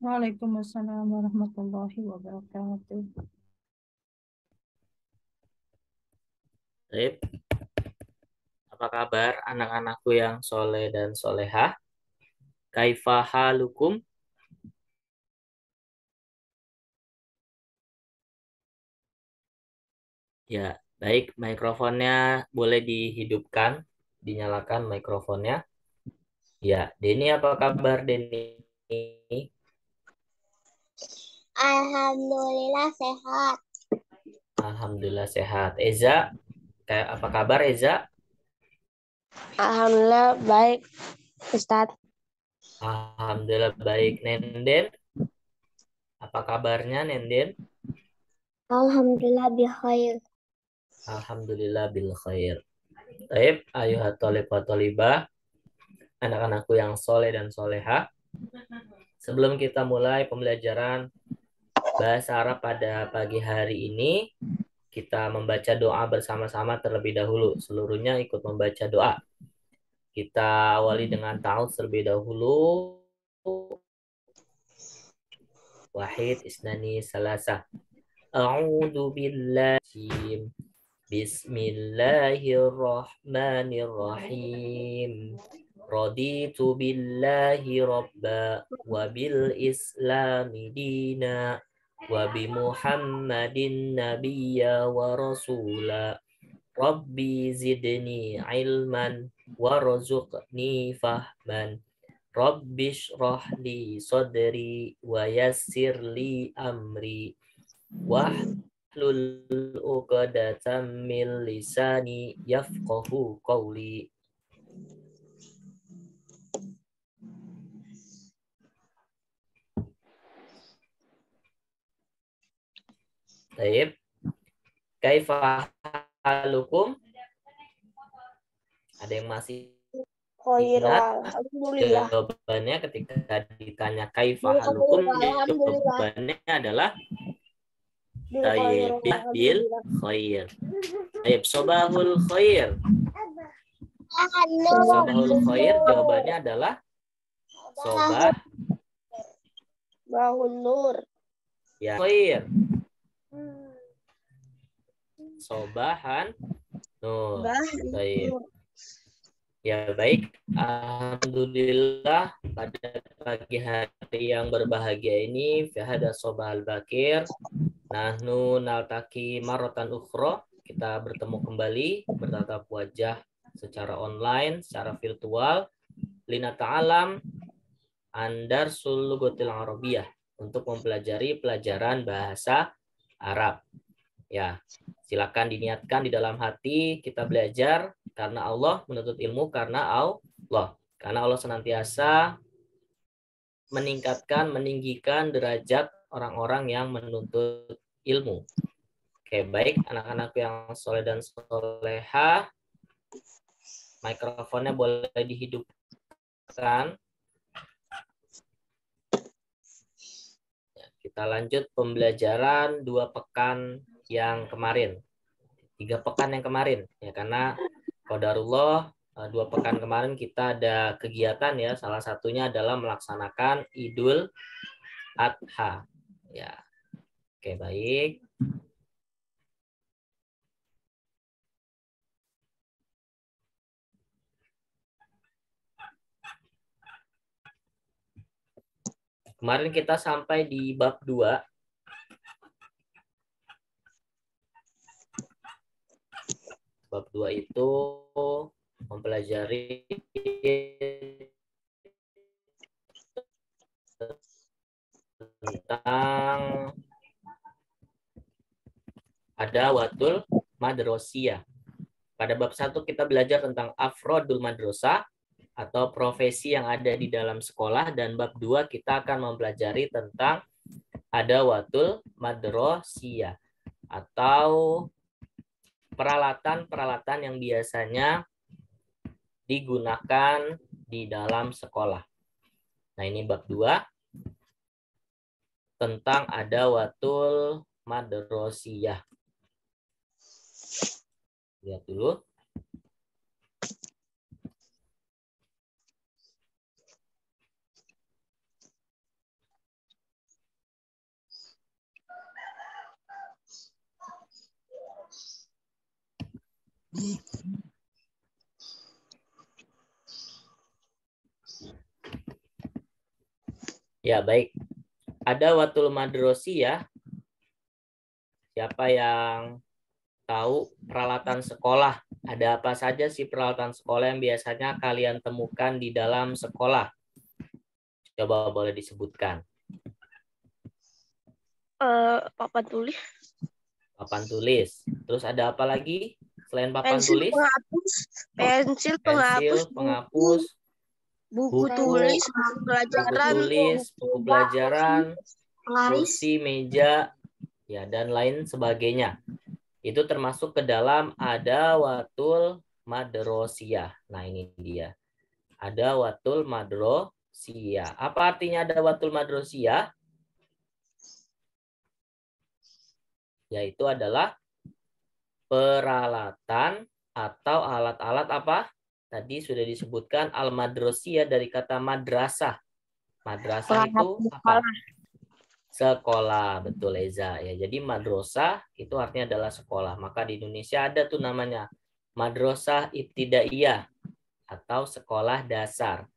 Waalaikumsalam warahmatullahi wabarakatuh. Baik, apa kabar anak-anakku yang soleh dan solehah? Kaifa halukum? Ya, baik. Mikrofonnya boleh dihidupkan, dinyalakan mikrofonnya. Ya, Denny apa kabar Denny? Alhamdulillah sehat. Alhamdulillah sehat. Eza, kayak apa kabar Eza? Alhamdulillah baik, Ustadz. Alhamdulillah baik. Nenden, apa kabarnya Nenden? Alhamdulillah bikhair. Alhamdulillah bil khair. Baik, ayuhat thalib wa thalibah, anak-anakku yang soleh dan solehah. Sebelum kita mulai pembelajaran bahasa Arab pada pagi hari ini, kita membaca doa bersama-sama terlebih dahulu. Seluruhnya ikut membaca doa. Kita awali dengan ta'awudz terlebih dahulu. Wahid, isnani, salasah. A'udzu billahi. Bismillahirrahmanirrahim. Raditu billahi rabba wa bil islami dina wa bi Muhammadin nabiyya wa rasula. Rabbi zidni ilman warzuqni fahman. Rabbi shrah li sadri wa yassir li amri wahlul 'uqdatam min lisani yafqahu qawli. Baik. Kaifa halukum? Ada yang masih Khair, ingat alhamdulillah. jawabannya ketika ditanya kaifa halukum? Alhamdulillah. Jawabannya adalah Bil khair, bil alhamdulillah. khair. Tayyib, sobahul khair. Sobahul khair jawabannya adalah sobah Bahun nur. ya khair. Sobahan nur. Baik. Ya baik, alhamdulillah pada pagi hari yang berbahagia ini fi hada sobahal bakir nahnu naltaki marotan ukhra, kita bertemu kembali bertatap wajah secara online, secara virtual, lina ta'alam andar sulugotil arabiyah, untuk mempelajari pelajaran bahasa Arab. Ya, silakan diniatkan di dalam hati, kita belajar karena Allah, menuntut ilmu karena Allah. Karena Allah senantiasa meningkatkan, meninggikan derajat orang-orang yang menuntut ilmu. Oke, baik anak-anak yang soleh dan soleha, mikrofonnya boleh dihidupkan. Ya, kita lanjut pembelajaran 2 pekan yang kemarin. 3 pekan yang kemarin. Ya, karena qadarullah 2 pekan kemarin kita ada kegiatan ya, salah satunya adalah melaksanakan Idul Adha. Ya. Oke, baik. Kemarin kita sampai di bab 2. Bab 2 itu mempelajari tentang adawatul madrosiyah. Pada bab 1 kita belajar tentang afrodul madrosah atau profesi yang ada di dalam sekolah, dan bab 2 kita akan mempelajari tentang adawatul madrosiyah atau peralatan-peralatan yang biasanya digunakan di dalam sekolah. Nah, ini bab 2 tentang adawatul madrosiyah. Lihat dulu. Ya, baik. Ada watul madrosi ya. Siapa yang tahu peralatan sekolah? Ada apa saja sih peralatan sekolah yang biasanya kalian temukan di dalam sekolah? Coba boleh disebutkan. Papan tulis. Papan tulis. Terus ada apa lagi selain papan Pensil tulis? penghapus. Pensil penghapus. Pensil, penghapus, Buku buku, tulis. Buku buku pelajaran. tulis, buku pelajaran, Penggaris. kursi, meja, ya dan lain sebagainya. Itu termasuk ke dalam adawatul madrosiyah. Nah, ini dia. Adawatul madrosiyah. Apa artinya adawatul madrosiyah? Yaitu adalah peralatan atau alat-alat apa? Tadi sudah disebutkan al-madrosiyah dari kata madrasah. Madrasah itu apa? Sekolah, betul Eza. Ya, jadi madrasah itu artinya adalah sekolah. Maka di Indonesia ada tuh namanya madrasah ibtidaiyah atau sekolah dasar.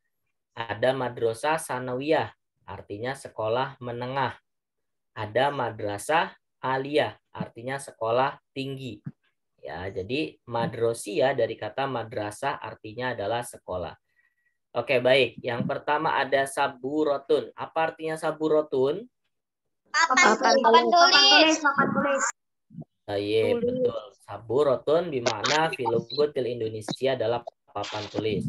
Ada madrasah sanawiyah, artinya sekolah menengah. Ada madrasah aliyah, artinya sekolah tinggi. Ya, jadi madrosiyah dari kata madrasah artinya adalah sekolah. Oke, baik. Yang pertama ada saburotun. Apa artinya saburotun? Papan tulis. Iya, betul. Saburotun dimana filogotil Indonesia adalah papan tulis.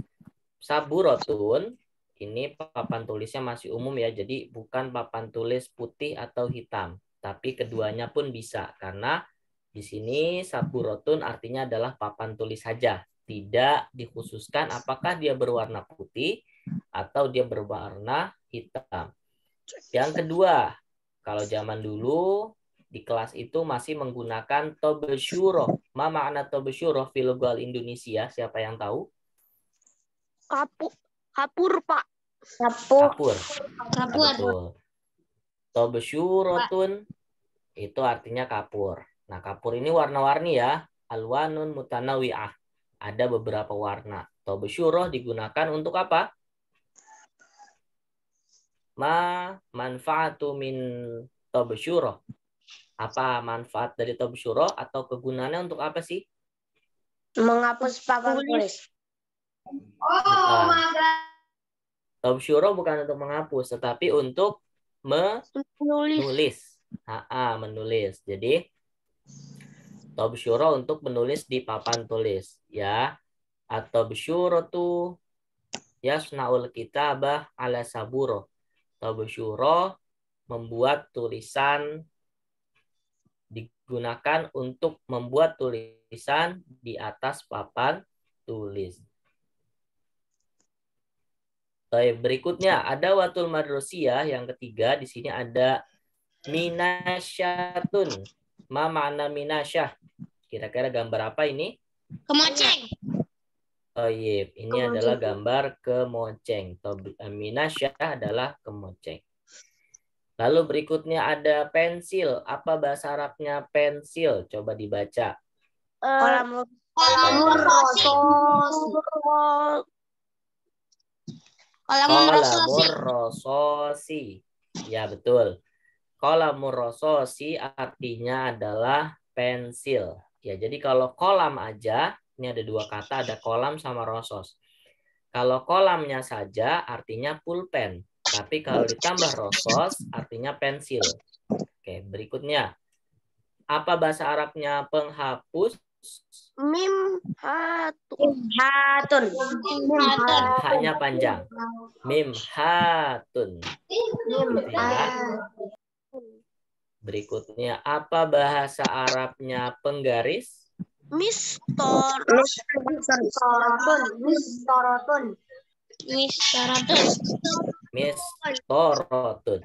Saburotun ini papan tulisnya masih umum ya, jadi bukan papan tulis putih atau hitam, tapi keduanya pun bisa karena di sini saburotun artinya adalah papan tulis saja, tidak dikhususkan apakah dia berwarna putih atau dia berwarna hitam. Yang kedua, kalau zaman dulu di kelas itu masih menggunakan tobesyuro. Ma makna tobesyuro filogal Indonesia? Siapa yang tahu? Kapur, Pak. Kapur. Betul. Tobesyurotun itu artinya kapur. Nah, kapur ini warna-warni ya. Alwanun mutanawi'ah. Ada beberapa warna. Tobesyuroh digunakan untuk apa? Manfaatu min tobesyuroh. Apa manfaat dari tobesyuroh atau kegunaannya untuk apa sih? Menghapus papan tulis. Tobesyuroh bukan untuk menghapus, tetapi untuk menulis. Menulis. Jadi tobesyuroh untuk menulis di papan tulis, ya. Atau tobesyurotu yasnaul kitabah ala saburo. Tobesyuroh membuat tulisan, digunakan untuk membuat tulisan di atas papan tulis. Baik, berikutnya ada watul madrosiyah yang ketiga. Di sini ada minasyatun. Ma makna minasyah? Kira-kira gambar apa ini? Kemoceng. Oh iya, ini adalah gambar kemoceng. Minasyah adalah kemoceng. Lalu berikutnya ada pensil. Apa bahasa Arabnya pensil? Coba dibaca. Kolamurrososi. Ya, betul. Kolamurrososi artinya adalah pensil. Ya, jadi kalau kolam aja, ini ada dua kata, ada kolam sama rosos. Kalau kolamnya saja artinya pulpen. Tapi kalau ditambah rosos artinya pensil. Oke, berikutnya. Apa bahasa Arabnya penghapus? Mimhatun. Haknya panjang. Mimhatun. Berikutnya, apa bahasa Arabnya penggaris? Mistorotun. Mistorotun.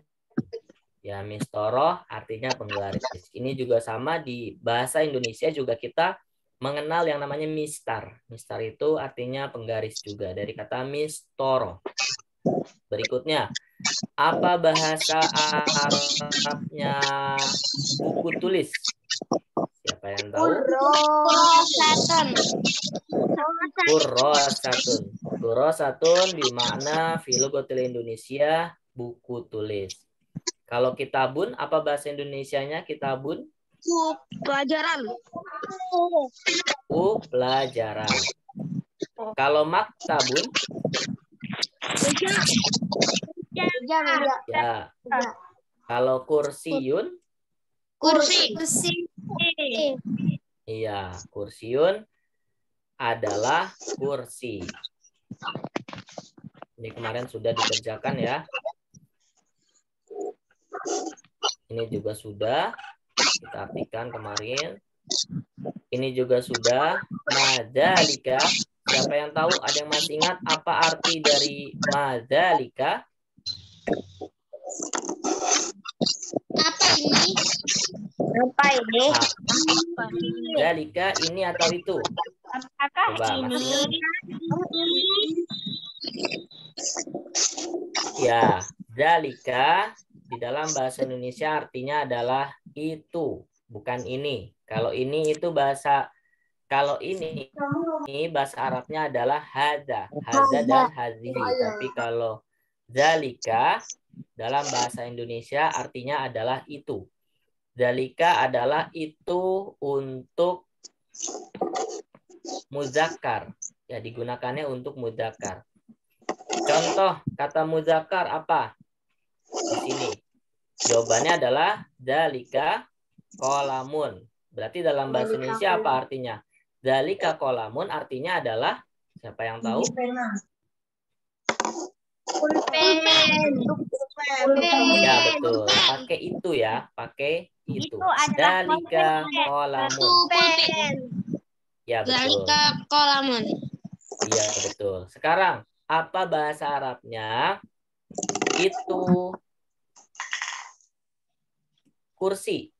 Ya, mistoroh artinya penggaris. Ini juga sama di bahasa Indonesia juga kita mengenal yang namanya mistar. Mistar itu artinya penggaris juga dari kata mistoro. Berikutnya, apa bahasa Arabnya buku tulis? Siapa Siapa yang tahu? Kurosatun. Kurosatun. Kurosatun bermakna filogotil Indonesia, buku tulis. Kalau kitabun, apa bahasa Indonesianya kitabun? Pelajaran. Buku pelajaran. Kalau maktabun? Ya. Kalau kursiun? Kursi. Iya, kursiun adalah kursi. Ini kemarin sudah dikerjakan ya. Ini juga sudah kita artikan kemarin. Ini juga sudah. Madzalika. Siapa yang tahu? Ada yang masih ingat apa arti dari madzalika? Apa ini? Apa ini? Madzalika ini atau itu? Apakah Coba, masih ingat? Ya, zalika di dalam bahasa Indonesia artinya adalah itu, bukan ini. Kalau ini itu bahasa, kalau ini bahasa Arabnya adalah hadza, hadza dan hazihi. Tapi kalau zalika dalam bahasa Indonesia artinya adalah itu. Zalika adalah itu untuk muzakkar. Ya, digunakannya untuk muzakkar. Contoh kata muzakkar apa? Di sini. Jawabannya adalah zalika qalamun. Berarti dalam bahasa Indonesia apa artinya? Zalika qalamun artinya adalah, siapa yang tahu? Ya, betul. Pakai itu ya, pakai itu. Zalika qalamun. Ya, betul. Zalika qalamun. Iya, betul. Sekarang, apa bahasa Arabnya? Itu kursi.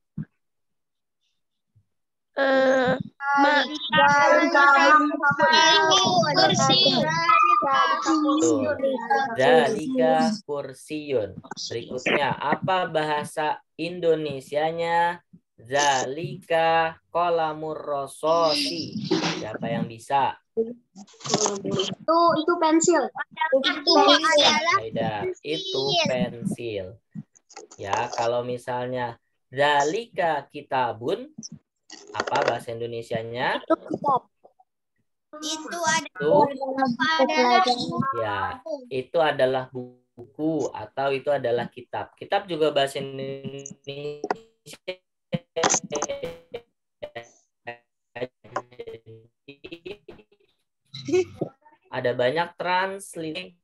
Zalika kursiyun. Berikutnya, apa bahasa Indonesianya? Zalika qalamur rasosi. Siapa yang bisa? Itu pensil. Itu pensil. Ya, kalau misalnya zalika kitabun, apa bahasa Indonesianya? Itu Ya, itu adalah buku atau itu adalah kitab. Kitab juga bahasa Indonesia. Ada banyak translate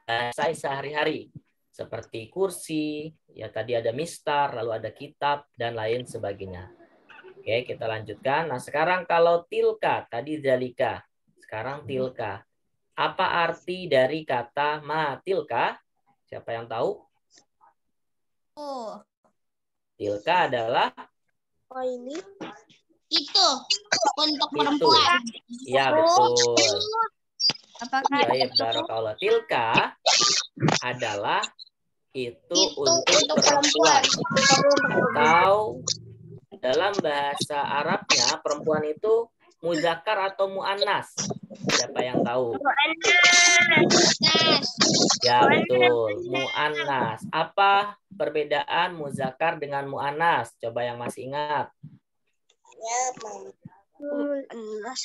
bahasa sehari-hari seperti kursi, ya tadi ada mistar, lalu ada kitab dan lain sebagainya. Oke, kita lanjutkan. Nah, sekarang kalau tilka, tadi zalika. Sekarang tilka. Apa arti dari kata matilka? Siapa yang tahu? Tilka adalah ini. Itu untuk itu. perempuan. Ya, betul. Apakah Baik, barakallah. Tilka adalah itu untuk perempuan. Atau dalam bahasa Arabnya perempuan itu muzakkar atau muannas. Siapa yang tahu? Ya, betul. Muannas. Apa perbedaan muzakkar dengan muannas? Coba yang masih ingat.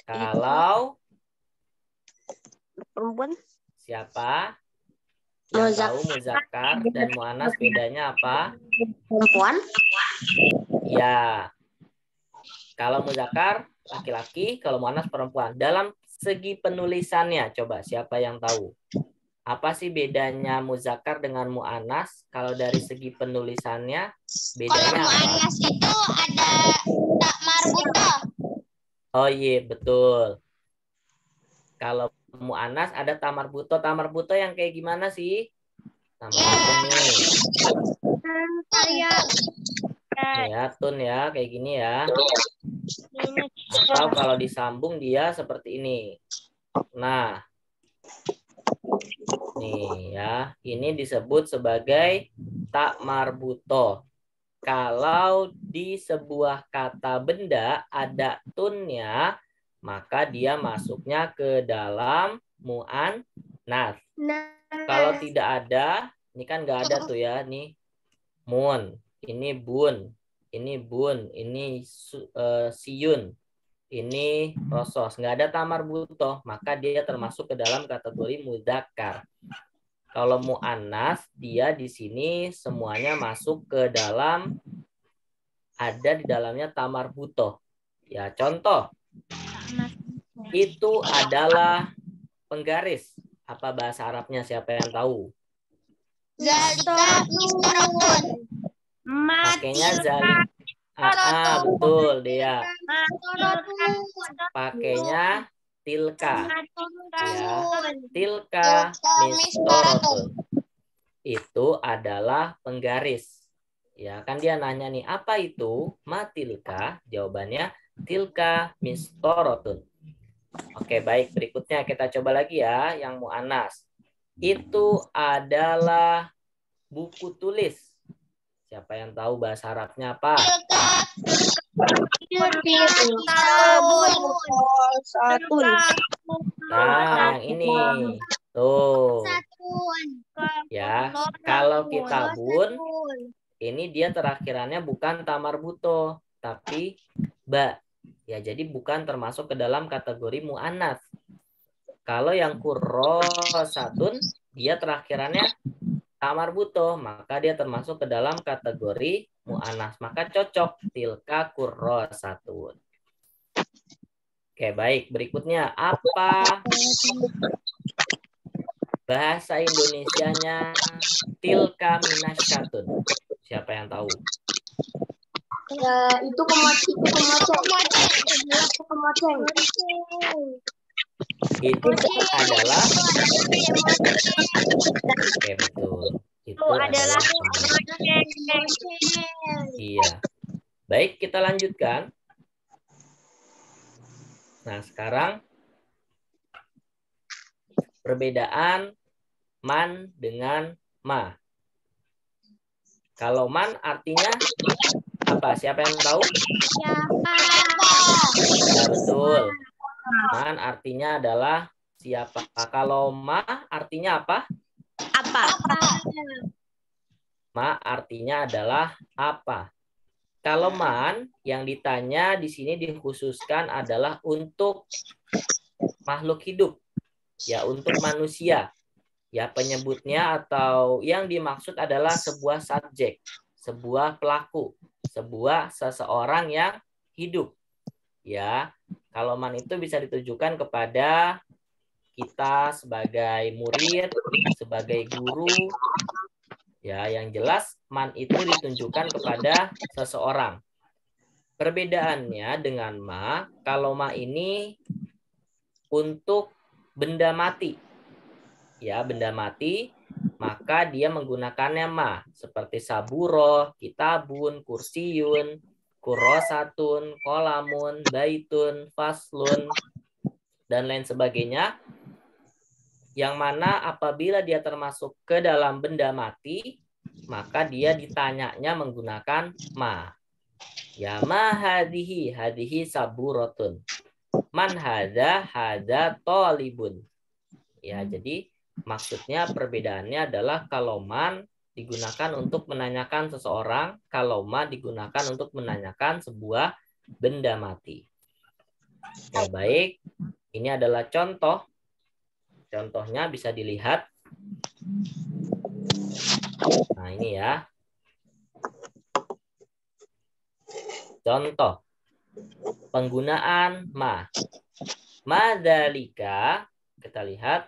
Kalau perempuan siapa yang tahu muzakkar dan muannas bedanya apa? perempuan Ya. Kalau muzakkar laki-laki, kalau muannas perempuan. Dalam segi penulisannya, coba siapa yang tahu? Apa sih bedanya muzakkar dengan muannas? Kalau dari segi penulisannya, bedanya kalau apa? muannas itu ada tak marbuto. Oh iya, betul. Kalau muannas ada tamar buto. Tamar buto yang kayak gimana sih? Tamar buto nih. Nih ya, tun ya, kayak gini ya. Atau kalau disambung dia seperti ini. Nah, nih ya, ini disebut sebagai tak marbuto. kalau di sebuah kata benda ada tunnya, maka dia masuknya ke dalam mu'annats. Kalau tidak ada, ini kan nggak ada tuh ya, nih mun, ini bun, ini siun, ini rosos, nggak ada tamar butoh, maka dia termasuk ke dalam kategori mudzakkar. Kalau mu'annas, dia di sini semuanya masuk ke dalam, ada di dalamnya tamar butoh. Ya, contoh, itu adalah penggaris. Apa bahasa Arabnya? Siapa yang tahu? Pakainya zalik. Betul dia. Pakainya tilka. Ya, tilka mistorotun. Itu adalah penggaris. Ya, kan dia nanya nih, apa itu matilka? Jawabannya tilka mistorotun. Oke, baik. Berikutnya kita coba lagi ya, yang mu'annas. Itu adalah buku tulis. Siapa yang tahu bahasa Arabnya apa? Nah, yang ini. Tuh. Ya, kalau kita bun, ini dia terakhirannya bukan tamar buto, tapi ba. Ya, jadi bukan termasuk ke dalam kategori mu'annas. Kalau yang kurrosatun, dia terakhirannya tamar buto, maka dia termasuk ke dalam kategori mu'annas. Maka cocok tilka kurrosatun. Oke, baik. Berikutnya, apa bahasa Indonesianya tilka minasyatun? Siapa yang tahu? Ya, itu kemoceng. Itu adalah oke, betul. Itu adalah iya. Baik, kita lanjutkan. Nah, sekarang perbedaan man dengan ma. Kalau man artinya apa? Siapa yang tahu? Siapa? Ya, betul. Man artinya adalah siapa. Kalau ma artinya apa? Apa? Ma artinya adalah apa. Kalau man yang ditanya di sini dikhususkan adalah untuk makhluk hidup. Ya, untuk manusia. Ya, penyebutnya atau yang dimaksud adalah sebuah subjek, sebuah pelaku, seseorang yang hidup. Ya, kalau man itu bisa ditujukan kepada kita sebagai murid, sebagai guru. Ya, yang jelas man itu ditunjukkan kepada seseorang. Perbedaannya dengan ma, kalau ma ini untuk benda mati. Ya, benda mati, maka dia menggunakannya ma, seperti saburo, kitabun, kursiyun, kurosatun, kolamun, baitun, faslun, dan lain sebagainya. Yang mana apabila dia termasuk ke dalam benda mati, maka dia ditanyanya menggunakan ma. Ya, ma hadihi saburotun. Man hadza tolibun. Ya, jadi maksudnya perbedaannya adalah kalau man digunakan untuk menanyakan seseorang, kalau ma digunakan untuk menanyakan sebuah benda mati. Oke, baik. Ini adalah contoh. Contohnya bisa dilihat. Nah, ini ya. Contoh. Penggunaan ma. Madzalika, kita lihat.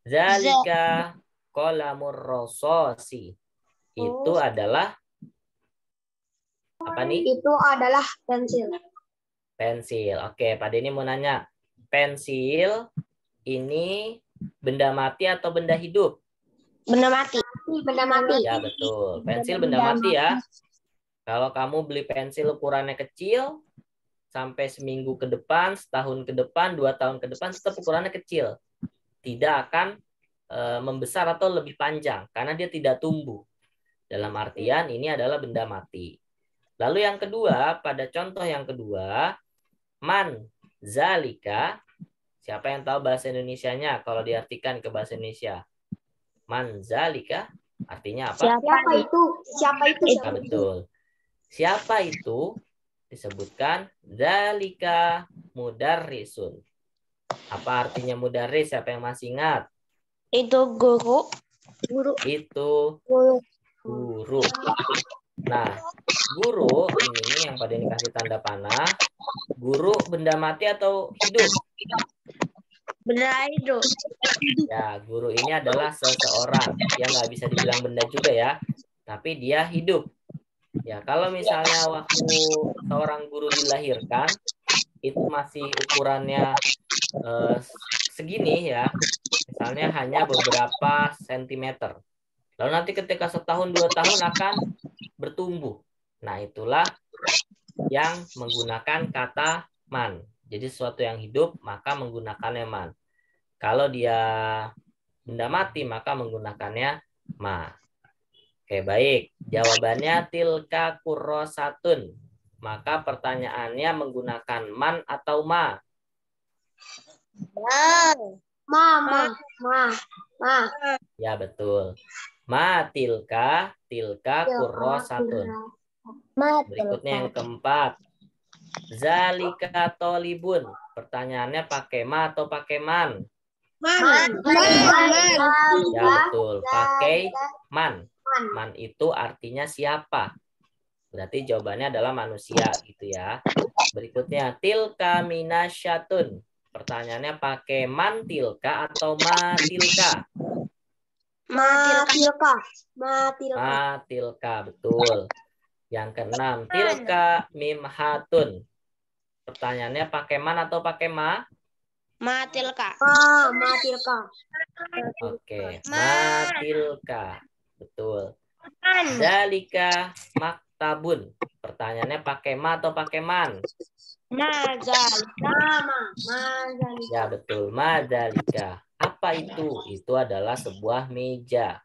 Zalika qalamur rososi. Itu adalah apa nih? Itu adalah pensil. Pensil. Oke, Pak Denny mau nanya. Pensil ini benda mati atau benda hidup? Benda mati. Benda mati. Ya, betul. Pensil benda mati ya. Kalau kamu beli pensil ukurannya kecil, sampai seminggu ke depan, setahun ke depan, 2 tahun ke depan, tetap ukurannya kecil. Tidak akan membesar atau lebih panjang karena dia tidak tumbuh. Dalam artian ini adalah benda mati. Lalu yang kedua, pada contoh yang kedua, man zalika. Siapa yang tahu bahasa Indonesianya kalau diartikan ke bahasa Indonesia? Man zalika artinya apa? Siapa itu? Siapa itu? Nah, betul. Siapa itu? Disebutkan zalika mudarrisun. Apa artinya mudarris? Siapa yang masih ingat? Itu guru. Guru. Itu Guru. guru. Nah, guru ini yang pada ini kasih tanda panah. Guru benda mati atau hidup? Benda hidup. Ya, guru ini adalah seseorang yang nggak bisa dibilang benda juga ya, tapi dia hidup. Ya, kalau misalnya waktu seorang guru dilahirkan, itu masih ukurannya segini ya, misalnya hanya beberapa sentimeter. Lalu nanti ketika setahun 2 tahun akan bertumbuh. Nah, itulah yang menggunakan kata man. Jadi sesuatu yang hidup maka menggunakannya man. Kalau dia benda mati maka menggunakannya ma. Oke, baik. Jawabannya tilka kurrosatun. Maka pertanyaannya menggunakan man atau ma? Ma. Ya, betul. Ma tilka kurrosatun. Berikutnya yang keempat. Zalika tolibun. Pertanyaannya pakai ma atau pakai man? Ya, betul. Pakai man. Man itu artinya siapa? Berarti jawabannya adalah manusia gitu ya. Berikutnya tilka minasyatun. Pertanyaannya pakai man tilka atau ma tilka? Ma tilka, betul. Yang keenam, tilka mimhatun. Pertanyaannya pakai man atau pakai ma? Matilka. Oke, matilka. Betul. Zalika maktabun. Pertanyaannya pakai ma atau pakai man? Ya, betul. Madzalika. Apa itu? Itu adalah sebuah meja.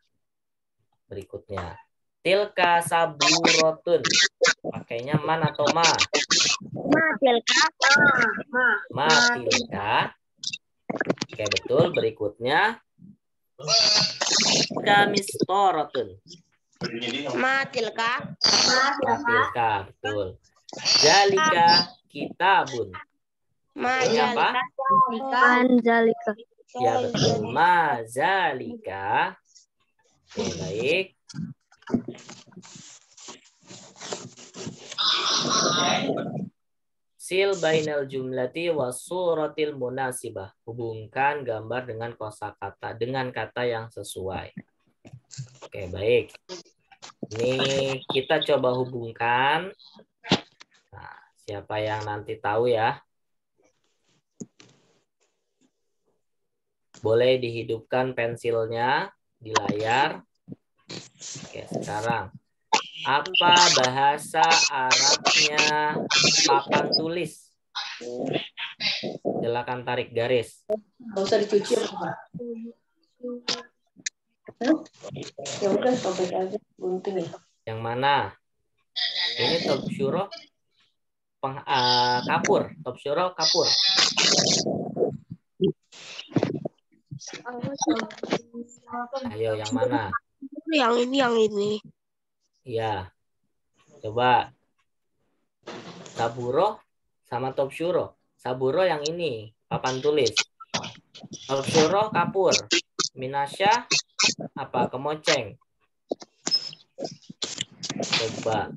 Berikutnya. Tilka saburotun. Pakainya man atau ma? Matilka. Oke, betul. Berikutnya. Kamistorotun. Matilka. Matilka, betul. Zalika kitabun. Pakainya apa? Manzalika. Ya, betul. Mazalika. Oke, baik. Sil bainal jumlati wasuratil munasibah. Hubungkan gambar dengan kosakata dengan kata yang sesuai. Oke, baik. Ini kita coba hubungkan. Nah, siapa yang nanti tahu ya? Boleh dihidupkan pensilnya di layar. Oke, sekarang. Apa bahasa Arabnya papan tulis? Silakan tarik garis. Nggak usah dicuci apa? Ya udah sobek aja, gunting ya. Yang mana? Ini top syuroh kapur. Top syuroh kapur. Ayo, yang mana? Yang ini. Iya. Coba. Saburo sama top syuroh. Saburo yang ini, papan tulis. Top syuroh kapur. Minasya apa? Kemoceng. Coba.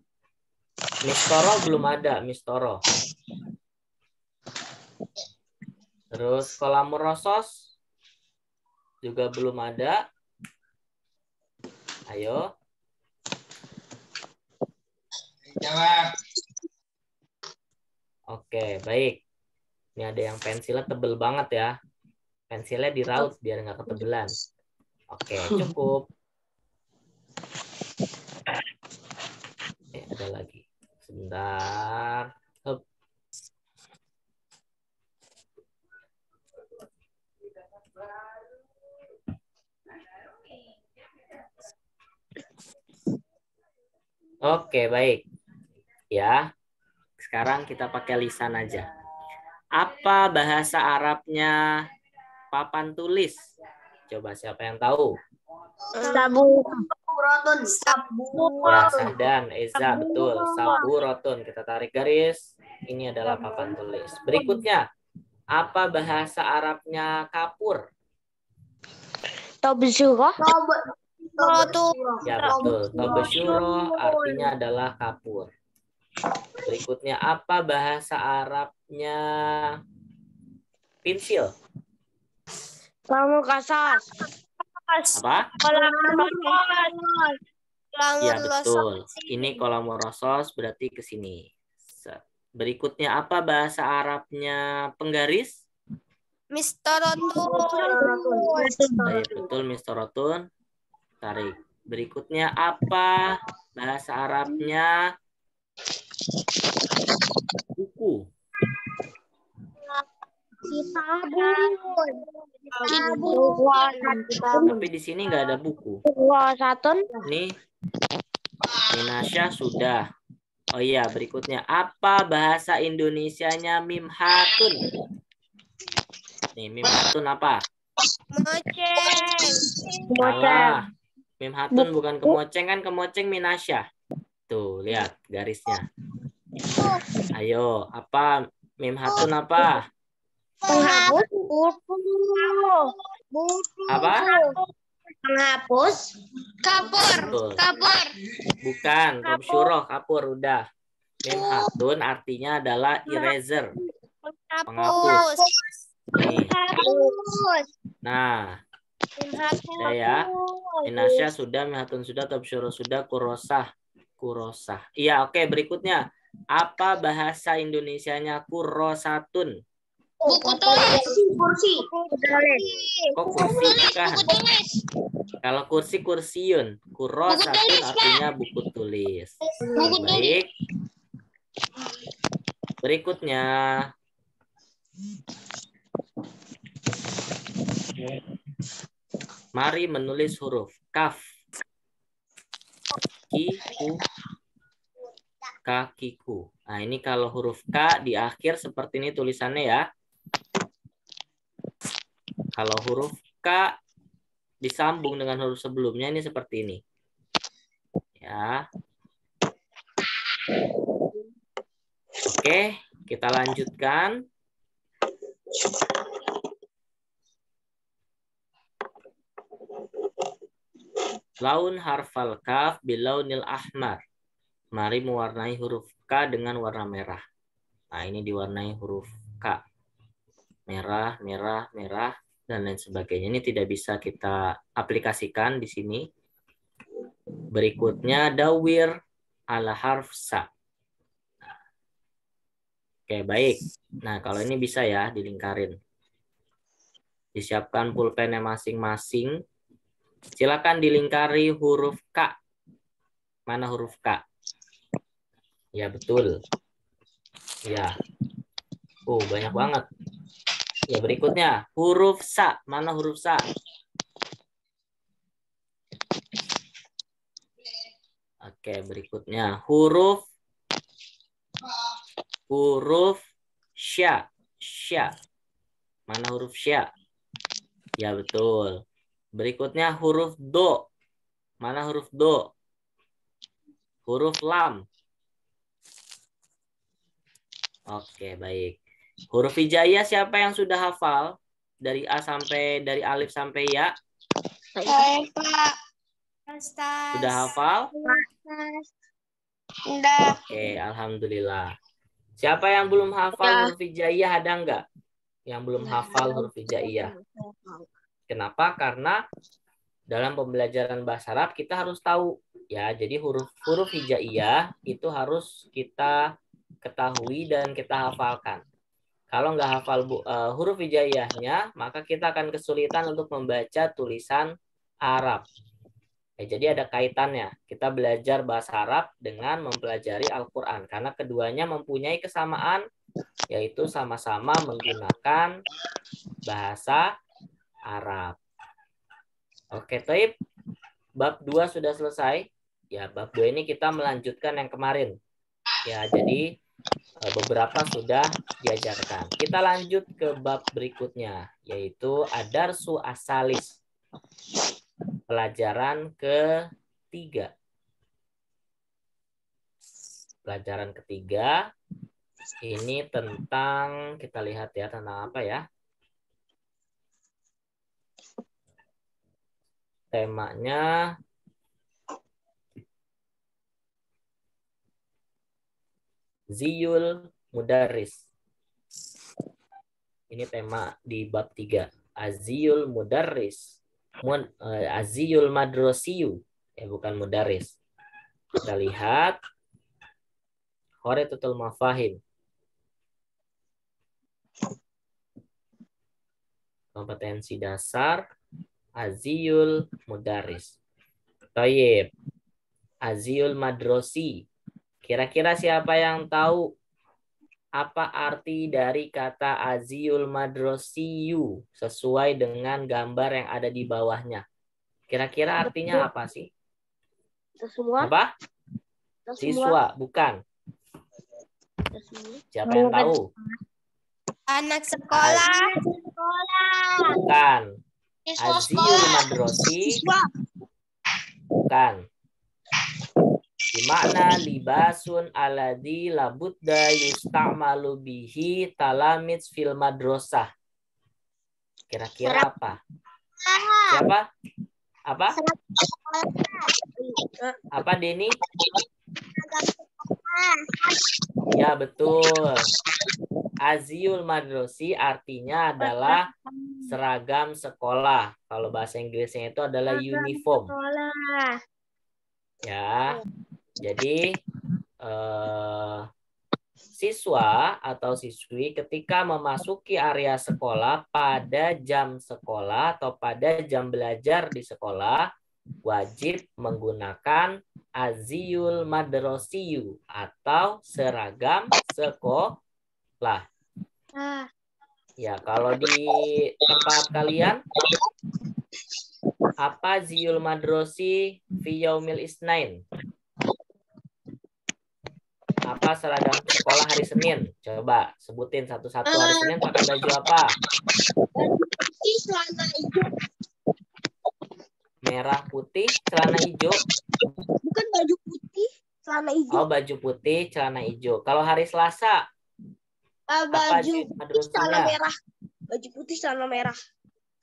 Mistoro belum ada, mistoro. Terus kolamur rosos juga belum ada. Ayo. Jawab. Oke, baik. Ini ada yang pensilnya tebel banget ya. Pensilnya diraut biar nggak ketebelan. Oke, cukup. Ada lagi. Sebentar. Hup. Oke, baik. Ya. Sekarang kita pakai lisan aja. Apa bahasa Arabnya papan tulis? Coba siapa yang tahu? Ya, Sahdan, Eza, betul. Saburotun. Kita tarik garis. Ini adalah papan tulis. Berikutnya, apa bahasa Arabnya kapur? Ya, betul. Tobesyuro artinya adalah kapur. Berikutnya, apa bahasa Arabnya pensil? Apa? Ya, betul. Ini kolamorosos berarti ke sini. Berikutnya, apa bahasa Arabnya penggaris? Baik, betul, mistorotun. Tarik. Berikutnya, apa bahasa Arabnya buku? Tapi di sini nggak ada buku. Nih, Minasya sudah. Oh iya, berikutnya. Apa bahasa Indonesianya mimhatun? Nih, mimhatun apa? Salah. Mimhatun bukan kemoceng, kan kemoceng Minasya. Tuh, lihat garisnya. Ayo, apa? Mimhatun apa? Apa? Menghapus. Betul. Bukan, Robsyuroh, kapur, udah. Mimhatun artinya adalah eraser, penghapus. Nih. Nah, udah ya. Minasya sudah, Mimhatun sudah, Robsyuroh sudah, kurosah. Iya, oke, berikutnya. Apa bahasa Indonesianya kurosatun? Buku tulis. Kursi. Kok kursi? Bukan. Kalau kursi, kursiun. Kurosatun artinya buku tulis. Baik. Berikutnya. Mari menulis huruf kaf. Kiku. Kakiku. Nah, ini kalau huruf K di akhir seperti ini tulisannya ya. Kalau huruf K disambung dengan huruf sebelumnya ini seperti ini. Ya. Oke, kita lanjutkan. Laun harfal kaf bilaunil ahmar. Mari mewarnai huruf K dengan warna merah. Nah, ini diwarnai huruf K. Merah, merah, merah, dan lain sebagainya. Ini tidak bisa kita aplikasikan di sini. Berikutnya, dawir ala harf sa. Oke, baik. Nah, kalau ini bisa ya dilingkarin. Disiapkan pulpennya masing-masing. Silakan dilingkari huruf K. Mana huruf K? Ya, betul. Ya. Banyak banget. Ya, berikutnya. Huruf sa. Mana huruf sa? Oke, berikutnya. Huruf sya. Sya. Mana huruf sya? Ya, betul. Berikutnya huruf do. Mana huruf do? Huruf lam. Oke, baik. Huruf hijaiyah siapa yang sudah hafal? Dari alif sampai ya? Saya, Pak. Sudah hafal? Udah. Oke, alhamdulillah. Siapa yang belum hafal huruf hijaiyah, ada enggak? Yang belum hafal huruf hijaiyah. Kenapa? Karena dalam pembelajaran bahasa Arab kita harus tahu ya. Jadi huruf hijaiyah itu harus kita ketahui dan kita hafalkan. Kalau nggak hafal huruf hijaiyahnya, maka kita akan kesulitan untuk membaca tulisan Arab. Ya, jadi ada kaitannya. Kita belajar bahasa Arab dengan mempelajari Al-Quran. Karena keduanya mempunyai kesamaan, yaitu sama-sama menggunakan bahasa Arab. Oke, Taib. Bab 2 sudah selesai. Ya, bab 2 ini kita melanjutkan yang kemarin. Ya, jadi beberapa sudah diajarkan. Kita lanjut ke bab berikutnya, yaitu Adarsu Asalis. Pelajaran ketiga. Pelajaran ketiga ini tentang, kita lihat ya, tentang apa ya? Temanya Ziyul Mudaris. Ini tema di bab 3. Aziyul Mudaris. Aziyul Madrosiyu. Ya, bukan Mudaris. Kita lihat. Khoritatul Mafahim. Kompetensi dasar. Aziyul Mudaris. Tayyib. Aziyul Madrosi. Kira-kira siapa yang tahu apa arti dari kata Aziyul Madrosiyu sesuai dengan gambar yang ada di bawahnya? Kira-kira artinya apa sih? Semua. Apa? Siswa, bukan. Siapa yang tahu? Anak sekolah. Bukan. Aziyul Madrosi. Bukan. Dimana libasun alladzi labudda yusta'malu bihi talamits fil madrasah. Kira-kira apa? Siapa? Apa? Apa, Deni? Ya, betul. Aziyul Madrosi artinya adalah seragam sekolah. Kalau bahasa Inggrisnya itu adalah uniform. Ya. Jadi siswa atau siswi ketika memasuki area sekolah pada jam sekolah atau pada jam belajar di sekolah wajib menggunakan aziyul madrosiyu atau seragam sekolah. Ya, kalau di tempat kalian apa ziyul madrosi fi yaumil isnain? Apa seragam sekolah hari Senin? Coba sebutin satu-satu. Hari Senin pakai baju apa? Putih, celana hijau. Merah putih, celana hijau. Bukan baju putih, celana hijau. Oh, baju putih, celana hijau. Kalau hari Selasa? Baju putih, celana madrosinya? merah. Baju putih, celana merah.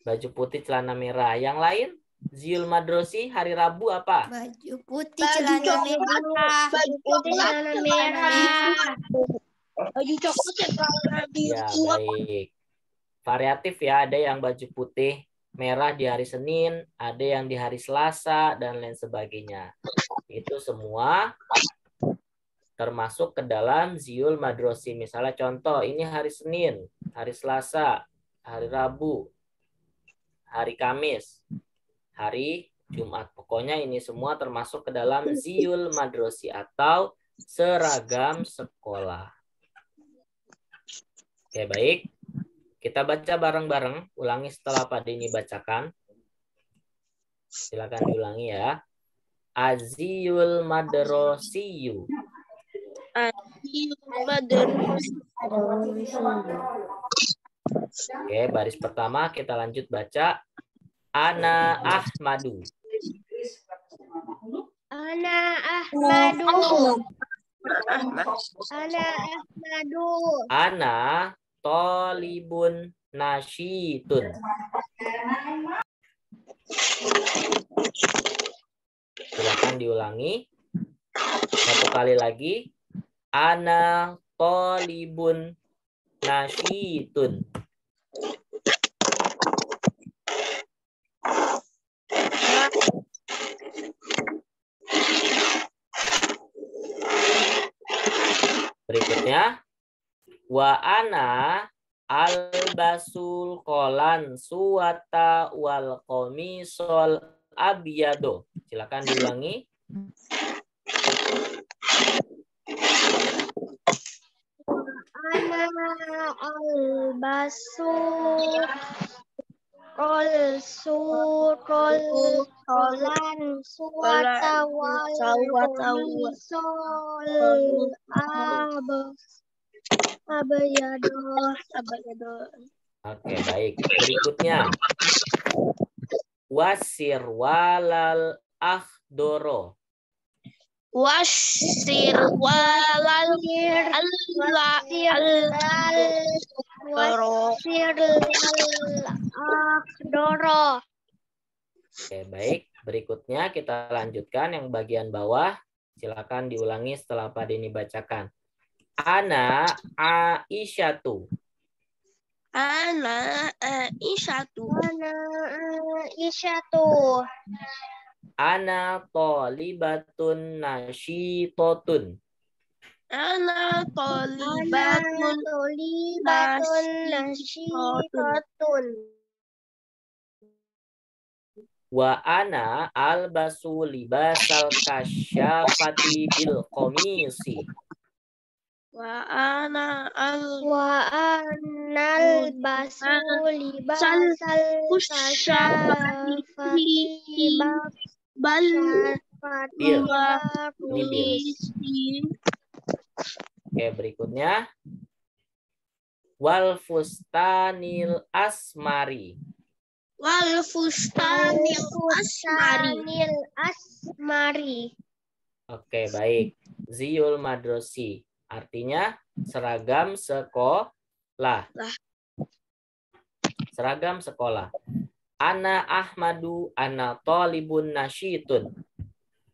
Baju putih, celana merah. Yang lain? Ziyul Madrosi hari Rabu apa? Baju putih, celana merah. Baju putih, celana merah. Baju coklat, celana biru. Ya, baik. Variatif ya, ada yang baju putih merah di hari Senin, ada yang di hari Selasa, dan lain sebagainya. Itu semua termasuk ke dalam Ziyul Madrosi. Misalnya contoh, ini hari Senin, hari Selasa, hari Rabu, hari Kamis, hari Jumat. Pokoknya ini semua termasuk ke dalam Ziyul Madrosi atau seragam sekolah. Oke, baik. Kita baca bareng-bareng. Ulangi setelah Pak Dini bacakan. Silakan diulangi ya. Aziyul Madrosiyu. Oke, baris pertama kita lanjut baca. Ana Ahmadu. Ana Ahmadu. Ana Ahmadu. Ana Tolibun Nasyitun. Silakan diulangi. Satu kali lagi. Ana Tolibun Nasyitun. Berikutnya, wa ana albasul kolan suwata wal komisol abiyado. Silakan diulangi. Ana albasul Kol solan suwata sol abayado. Oke, baik. Berikutnya. Wasir walal akhdoro. Wasir walal akhdoro. Oke, baik. Berikutnya kita lanjutkan yang bagian bawah. Silakan diulangi setelah Pak Deni bacakan. Ana Aisyatu. Ana Aisyatu. Ana tolibatun nasyitotun. Ana tolibatun nasyitotun. Wa ana albasu libasal kasyafati bil qamisi. Wa albasu libasal kasyafati Bil. Oke, berikutnya. Wal fustanil asmari. Wal fustanil asmari. Oke, baik. Ziyul madrosi. Artinya seragam sekolah. Seragam sekolah. Ana Ahmadu ana tolibun nasyitun.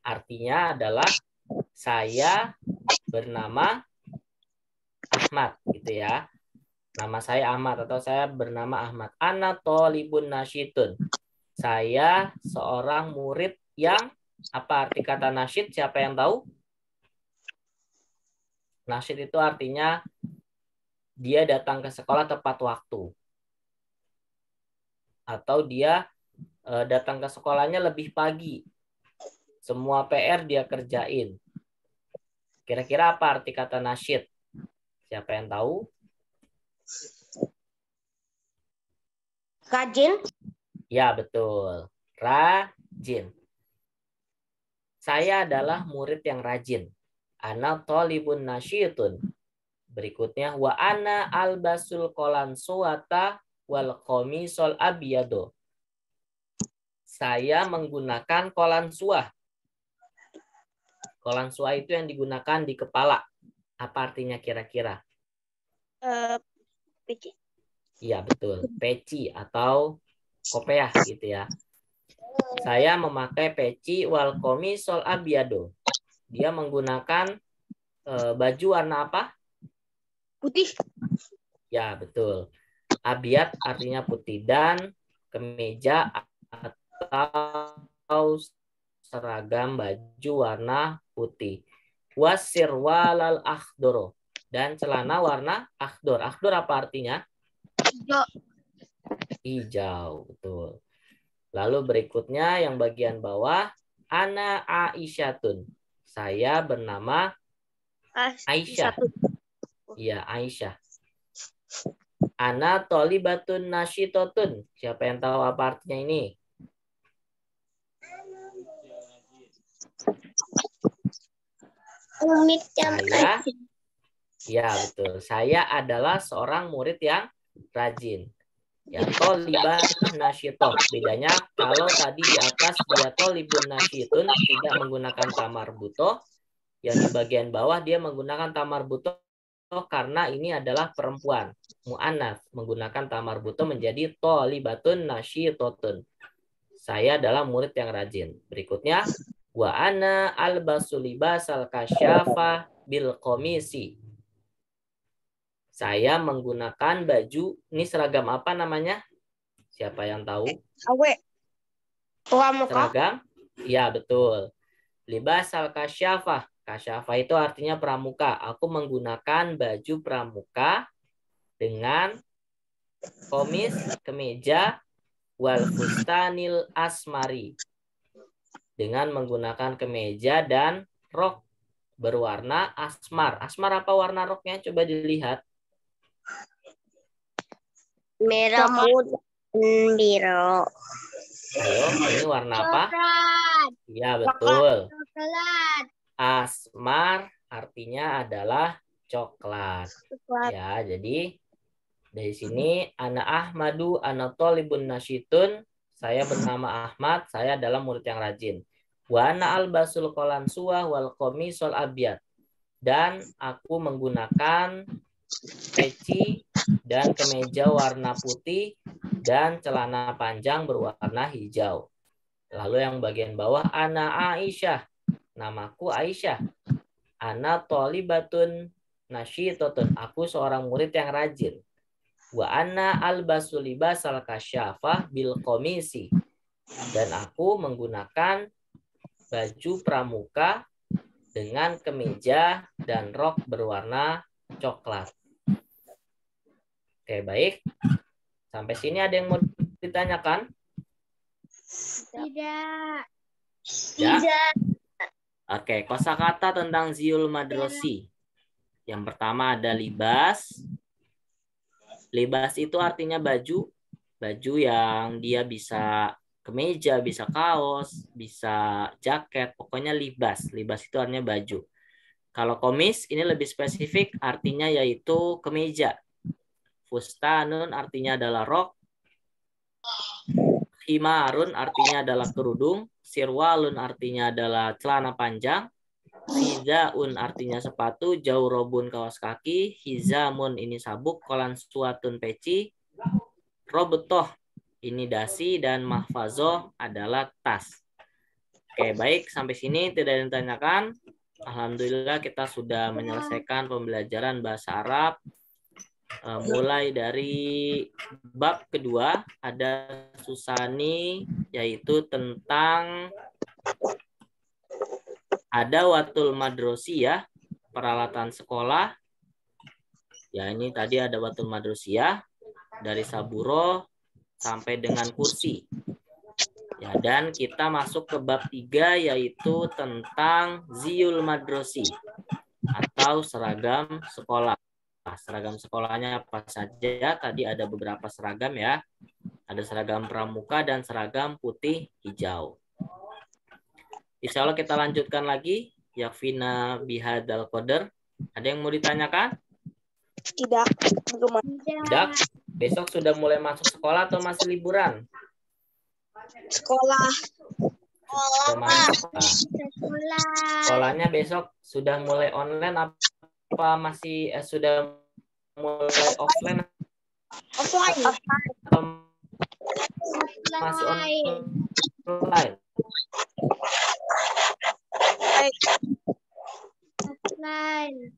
Artinya adalah saya bernama Ahmad, gitu ya. Nama saya Ahmad atau saya bernama Ahmad. Ana tolibun nasyitun. Saya seorang murid yang, apa arti kata nasyid? Siapa yang tahu? Nasyid itu artinya dia datang ke sekolah tepat waktu. Atau dia datang ke sekolahnya lebih pagi. Semua PR dia kerjain. Kira-kira apa arti kata nasyid? Siapa yang tahu? Rajin. Ya, betul. Rajin. Saya adalah murid yang rajin. Ana tolibun nasyitun. Berikutnya, wa ana albasul kolan suwata wal komisol abiyado. Saya menggunakan kolan suah. Kolan suah itu yang digunakan di kepala. Apa artinya kira-kira? Peci. Iya, betul. Peci atau kopiah gitu ya. Saya memakai peci wal komisol abiyado. Dia menggunakan baju warna apa? Putih. Ya, betul. Abiyat artinya putih dan kemeja atau seragam baju warna putih. Wasir walal akhdoro. Dan celana warna akhdor. Akhdor apa artinya? Hijau. Hijau, betul. Lalu berikutnya yang bagian bawah. Ana Aisyatun. Saya bernama Aisyah. Iya, Aisyah. Ana tolibatun nasyitotun. Siapa yang tahu apa artinya ini? Saya, ya betul. Saya adalah seorang murid yang rajin. Ya, tolibah nasyitoh. Bedanya kalau tadi di atas dia tolibun nasyitun tidak menggunakan tamar buto. Yang di bagian bawah dia menggunakan tamar buto karena ini adalah perempuan. Mu'annas menggunakan tamar buto menjadi tolibatun nasyitotun. Saya adalah murid yang rajin. Berikutnya, wa ana albasulibasal kasyafa bil komisi. Saya menggunakan baju, ini seragam apa namanya? Siapa yang tahu? Awe. Seragam? Ya, betul. Libasal kasyafah. Kasyafah itu artinya pramuka. Aku menggunakan baju pramuka dengan komis, kemeja, wal fustanil asmari. Dengan menggunakan kemeja dan rok berwarna asmar. Asmar apa warna roknya? Coba dilihat. Merah muda. Biru. Ayo, ini warna apa? Coklat. Iya, betul. Coklat. Asmar artinya adalah coklat. Coklat. Ya, jadi dari sini ana Ahmadu ana thalibun nasyitun. Saya bernama Ahmad, saya adalah murid yang rajin. Wa ana albasul qalansuwa wal qamisol abyad. Dan aku menggunakan peci dan kemeja warna putih dan celana panjang berwarna hijau. Lalu yang bagian bawah ana Aisyah. Namaku Aisyah. Ana thalibatun nasyitotun. Aku seorang murid yang rajin. Wa ana albasu libasal kasyafah bil komisi. Dan aku menggunakan baju pramuka dengan kemeja dan rok berwarna coklat. Oke, baik. Sampai sini ada yang mau ditanyakan? Tidak. Ya? Tidak. Oke, kosakata tentang ziul madrosi. Yang pertama ada libas. Libas itu artinya baju. Baju yang dia bisa kemeja, bisa kaos, bisa jaket. Pokoknya libas. Libas itu artinya baju. Kalau komis ini lebih spesifik, artinya yaitu kemeja. Fustanun artinya adalah rok. Himarun artinya adalah kerudung. Sirwalun artinya adalah celana panjang. Hizaun artinya sepatu. Jaurobun kaos kaki. Hizamun ini sabuk. Kolansuatun peci. Robotoh ini dasi. Dan mahfazoh adalah tas. Oke, baik. Sampai sini tidak ada yang ditanyakan. Alhamdulillah kita sudah menyelesaikan pembelajaran bahasa Arab. Mulai dari bab kedua ada Susani, yaitu tentang ada watul madrosi ya, peralatan sekolah. Ya, ini tadi ada watul madrosi ya, dari saburo sampai dengan kursi. Ya, dan kita masuk ke bab 3 yaitu tentang ziul madrosi atau seragam sekolah. Seragam sekolahnya apa saja? Tadi ada beberapa seragam ya. Ada seragam pramuka dan seragam putih hijau. Insya Allah kita lanjutkan lagi. Yakfina bihadal qadar. Ada yang mau ditanyakan? Tidak. Tidak. Besok sudah mulai masuk sekolah atau masih liburan? Sekolah. Sudah masuk Sekolah. Sekolahnya besok sudah mulai online apa masih sudah mulai offline Offline. atau masih online? Offline. Teman-teman.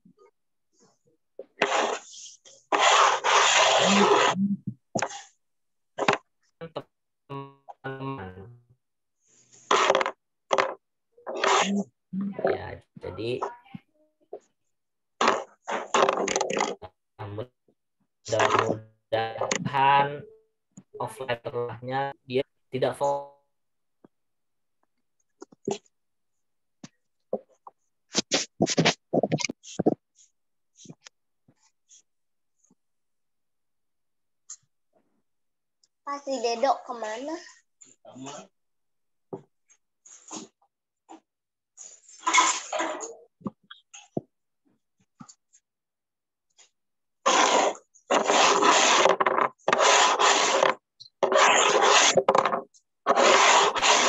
Ya, jadi mudah-mudahan offline-nya dia tidak fokus. Pasti Dedok kemana?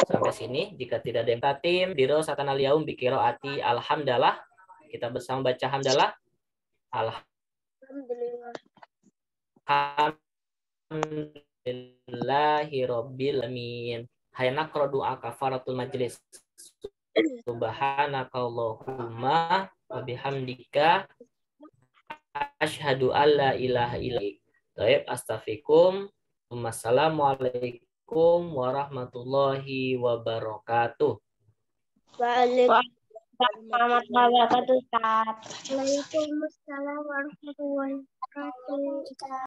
Sampai sini, jika tidak ada yang tatim, dirosatan al-yaum biqiraati alhamdulillah. Kita bersama baca hamdalah. Alhamdulillah. Alhamdulillahirabbil alamin. Hayana qra doa kafaratul majlis. Subhanakallahumma wa bihamdika asyhadu alla ilaha illa anta. Baik, astaghfirukum. Wassalamualaikum warahmatullahi wabarakatuh. Waalaikumsalam warahmatullahi wabarakatuh. Waalaikumsalam warahmatullahi wabarakatuh.